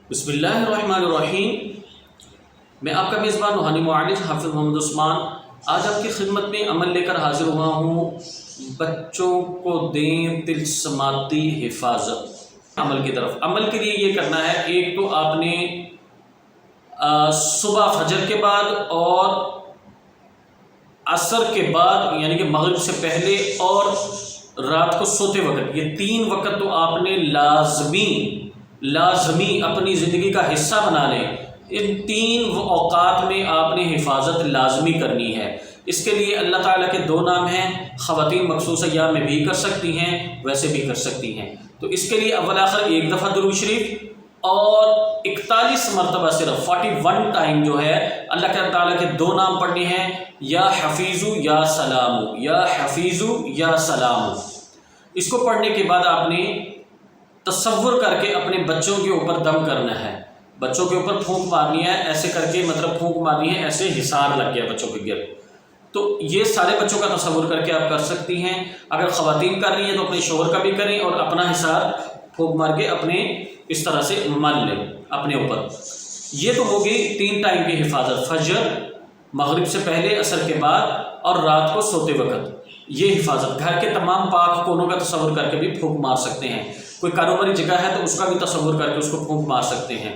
بسم اللہ الرحمن الرحیم۔ میں آپ کا میزبان روحانی معالج حافظ محمد عثمان آج آپ کی خدمت میں عمل لے کر حاضر ہوا ہوں۔ بچوں کو دیں طلسماتی حفاظت عمل کی طرف۔ عمل کے لیے یہ کرنا ہے، ایک تو آپ نے صبح فجر کے بعد اور عصر کے بعد یعنی کہ مغرب سے پہلے اور رات کو سوتے وقت، یہ 3 وقت تو آپ نے لازمی اپنی زندگی کا حصہ بنا لیں۔ ان 3 اوقات میں آپ نے حفاظت لازمی کرنی ہے۔ اس کے لیے اللہ تعالیٰ کے 2 نام ہیں۔ خواتین مخصوص ایام میں بھی کر سکتی ہیں، ویسے بھی کر سکتی ہیں۔ تو اس کے لیے اول آخر 1 دفعہ درود شریف اور 41 مرتبہ صرف 41 ٹائم جو ہے اللہ تعالیٰ کے 2 نام پڑھنے ہیں، یا حفیظو یا سلامو، یا حفیظو یا سلامو۔ اس کو پڑھنے کے بعد آپ نے تصور کر کے اپنے بچوں کے اوپر دم کرنا ہے، بچوں کے اوپر پھونک مارنی ہے، ایسے کر کے مطلب پھونک مارنی ہے، ایسے حصار لگ گیا بچوں کے گرد۔ تو یہ سارے بچوں کا تصور کر کے آپ کر سکتی ہیں۔ اگر خواتین کر رہی ہیں تو اپنے شوہر کا بھی کریں اور اپنا حصار پھونک مار کے اپنے اس طرح سے مل لیں اپنے اوپر۔ یہ تو ہوگی 3 ٹائم کی حفاظت، فجر، مغرب سے پہلے، عصر کے بعد اور رات کو سوتے وقت۔ یہ حفاظت گھر کے تمام پاک کونوں کا تصور کر کے بھی پھونک مار سکتے ہیں۔ کوئی کاروباری جگہ ہے تو اس کا بھی تصور کر کے اس کو پھونک مار سکتے ہیں۔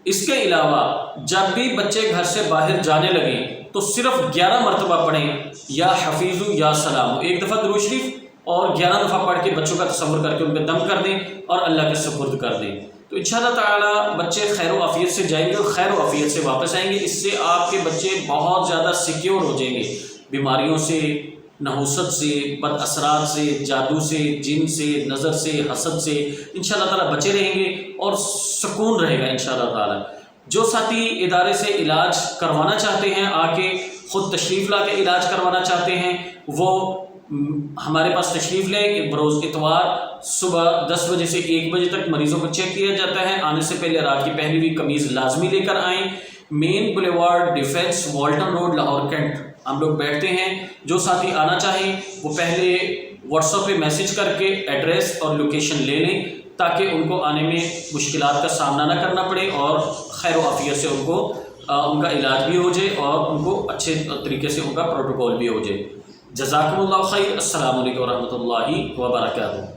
اس کے علاوہ جب بھی بچے گھر سے باہر جانے لگیں تو صرف 11 مرتبہ پڑھیں، یا حفیظو یا سلامو، 1 دفعہ درود شریف اور 11 دفعہ پڑھ کے بچوں کا تصور کر کے ان پہ دم کر دیں اور اللہ کے سپرد کر دیں۔ تو انشاءاللہ تعالی بچے خیر و عافیت سے جائیں گے اور خیر و عافیت سے واپس آئیں گے۔ اس سے آپ کے بچے بہت زیادہ سیکیور ہو جائیں گے، بیماریوں سے، نحوست سے، بد اثرات سے، جادو سے، جن سے، نظر سے، حسد سے انشاءاللہ تعالی بچے رہیں گے اور سکون رہے گا انشاءاللہ تعالی۔ جو ساتھی ادارے سے علاج کروانا چاہتے ہیں، آ کے خود تشریف لا کے علاج کروانا چاہتے ہیں، وہ ہمارے پاس تشریف لیں۔ بروز اتوار صبح 10 بجے سے 1 بجے تک مریضوں کو چیک کیا جاتا ہے۔ آنے سے پہلے رات کی پہلی ہوئی قمیض لازمی لے کر آئیں۔ Main boulevard, defence, Walton road, Lahore cantt ہم لوگ بیٹھتے ہیں۔ جو ساتھی آنا چاہیں وہ پہلے واٹس ایپ پہ میسج کر کے ایڈریس اور لوکیشن لے لیں تاکہ ان کو آنے میں مشکلات کا سامنا نہ کرنا پڑے اور خیر و عافیت سے ان کو ان کا علاج بھی ہو جائے اور ان کو اچھے طریقے سے ان کا پروٹوکول بھی ہو جائے۔ جزاکم اللہ خیر۔ السلام علیکم ورحمۃ اللہ وبرکاتہ۔